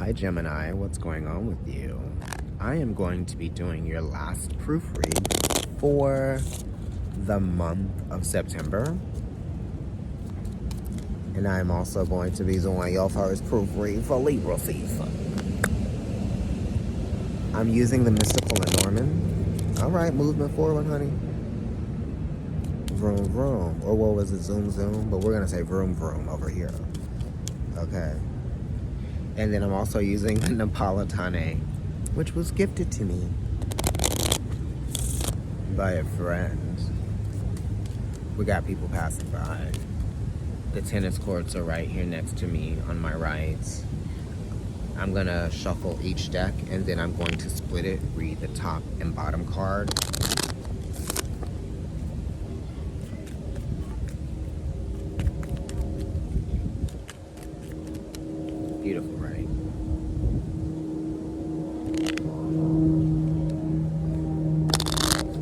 Hi Gemini, what's going on with you? I am going to be doing your last proofread for the month of September. And I'm also going to be doing your first proofread for Libra season. I'm using the Mystical and Norman. All right, movement forward, honey. Vroom, vroom. Or what was it, zoom, zoom? But we're going to say vroom, vroom over here. Okay. And then I'm also using the Napolitane, which was gifted to me by a friend. We got people passing by. The tennis courts are right here next to me on my right. I'm gonna shuffle each deck and then I'm going to split it, read the top and bottom card. Beautiful, right?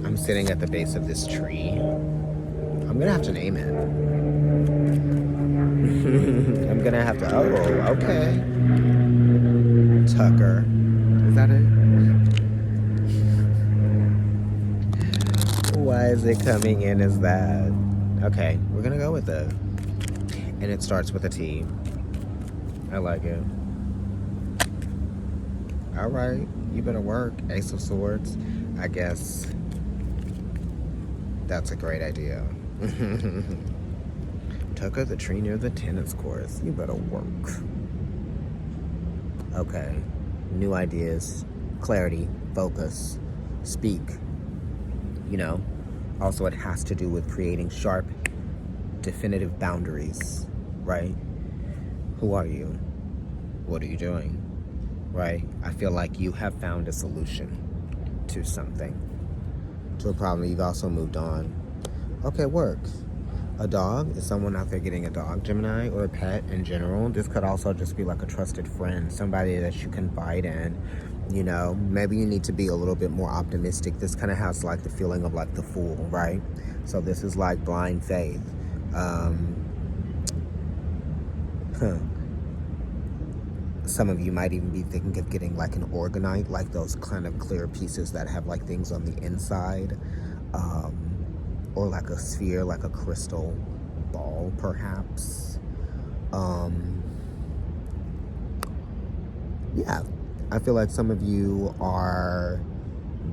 I'm sitting at the base of this tree. I'm gonna have to name it. I'm gonna have to, oh, okay. Tucker. Is that it? Why is it coming in as that? Okay, we're gonna go with it. And it starts with a T. I like it. All right, you better work. Ace of Swords. I guess that's a great idea. Tucker, the tree near the tennis courts. You better work. Okay. New ideas, clarity, focus, speak. You know, also it has to do with creating sharp, definitive boundaries, right? Who are you? What are you doing? Right? I feel like you have found a solution to something, to a problem. You've also moved on. Okay, work. A dog? Is someone out there getting a dog, Gemini, or a pet in general? This could also just be like a trusted friend, somebody that you confide in. You know, maybe you need to be a little bit more optimistic. This kind of has like the feeling of like the Fool, right? So this is like blind faith. Some of you might even be thinking of getting like an orgonite, like those kind of clear pieces that have like things on the inside. Or like a sphere, like a crystal ball, perhaps. Yeah, I feel like some of you are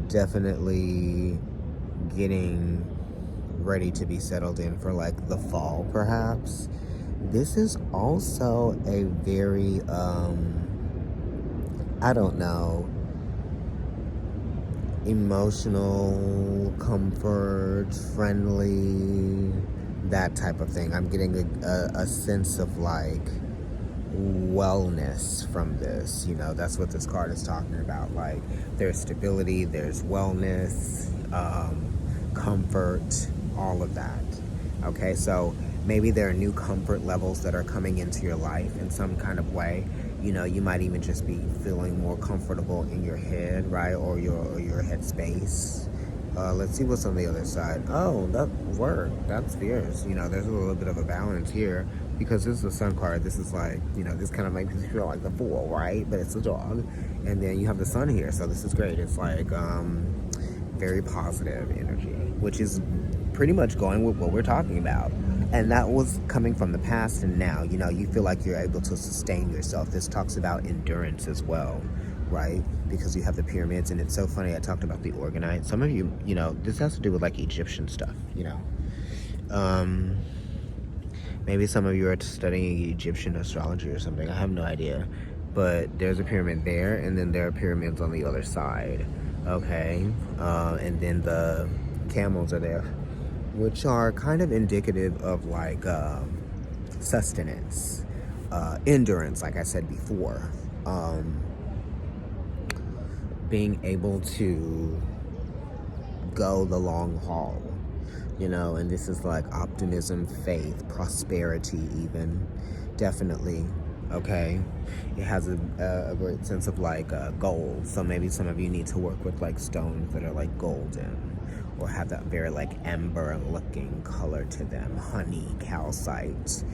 definitely getting ready to be settled in for like the fall, perhaps. This is also a very, I don't know, emotional, comfort, friendly, that type of thing. I'm getting a sense of like wellness from this. You know, that's what this card is talking about. Like there's stability, there's wellness, comfort, all of that. Okay, so maybe there are new comfort levels that are coming into your life in some kind of way. You know, you might even just be feeling more comfortable in your head, right? Or your head space. Let's see what's on the other side. Oh, that worked. That's fierce. You know, there's a little bit of a balance here because this is a sun card. This is like, you know, this kind of makes you feel like the Fool, right? But it's a dog. And then you have the sun here. So this is great. It's like very positive energy, which is pretty much going with what we're talking about. And that was coming from the past and now, you know, you feel like you're able to sustain yourself. This talks about endurance as well, right? Because you have the pyramids, and it's so funny, I talked about the orgonite. Some of you, you know, this has to do with like Egyptian stuff, you know. Maybe some of you are studying Egyptian astrology or something. I have no idea. But there's a pyramid there, and then there are pyramids on the other side, okay? And then the camels are there, which are kind of indicative of like sustenance, endurance, like I said before, being able to go the long haul, you know. And this is like optimism, faith, prosperity even, definitely, okay? It has a great sense of like gold, so maybe some of you need to work with like stones that are like golden, or have that very like amber looking color to them. Honey, calcite,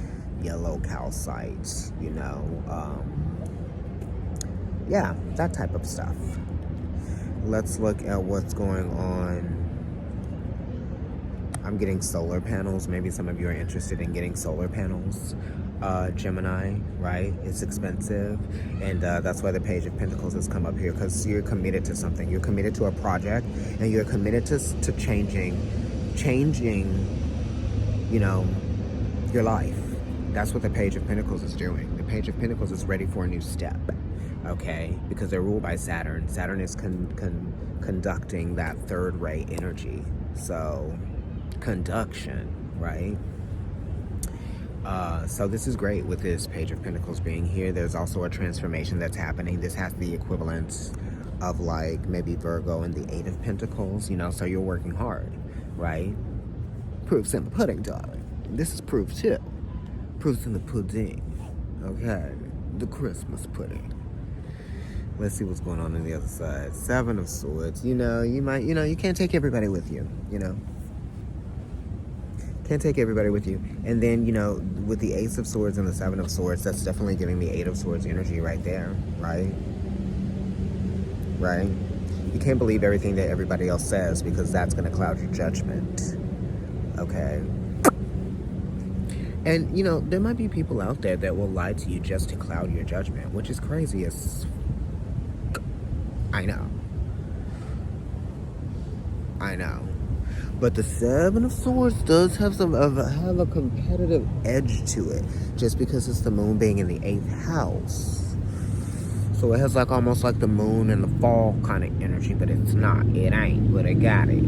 yellow calcite, you know. Yeah, that type of stuff. Let's look at what's going on. I'm getting solar panels. Maybe some of you are interested in getting solar panels. Gemini, right? It's expensive. And that's why the Page of Pentacles has come up here, because you're committed to something. You're committed to a project, and you're committed to changing, you know, your life. That's what the Page of Pentacles is doing. The Page of Pentacles is ready for a new step, okay? Because they're ruled by Saturn. Saturn is conducting that third ray energy. So, conduction, right? So this is great with this Page of Pentacles being here. There's also a transformation that's happening. This has the equivalence of like maybe Virgo and the Eight of Pentacles, you know, so you're working hard, right? Proof's in the pudding, darling. This is proof too. Proof's in the pudding, okay? The Christmas pudding. Let's see what's going on the other side. Seven of Swords. You know, you can't take everybody with you, you know? Can't take everybody with you. And then, you know, with the Ace of Swords and the Seven of Swords, that's definitely giving the Eight of Swords energy right there, right? Right? You can't believe everything that everybody else says, because that's going to cloud your judgment, okay? And, you know, there might be people out there that will lie to you just to cloud your judgment, which is crazy as... I know. But the Seven of Swords does have have a competitive edge to it, just because it's the moon being in the 8th house. So it has like almost like the moon and the fall kind of energy, but it's not. It ain't, but it got it.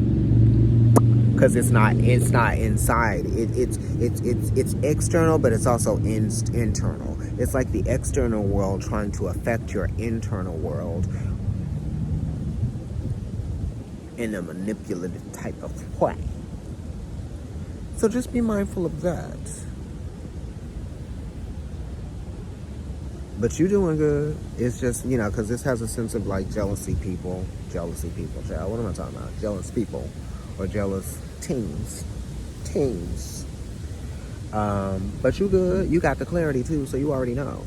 Because it's not inside. It's external, but it's also internal. It's like the external world trying to affect your internal world in a manipulative type of way. So just be mindful of that. But you're doing good. It's just, you know, because this has a sense of like jealousy people, child. What am I talking about? Jealous people or jealous teens. But you good. You got the clarity too, so you already know,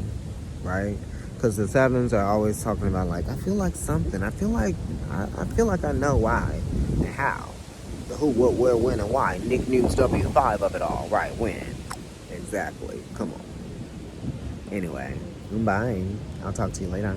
right? Because the sevens are always talking about like, I feel like something. I feel like I know why and how. The who, what, where, when, and why. Nick News W5 of it all. Right, when. Exactly. Come on. Anyway, bye. I'll talk to you later.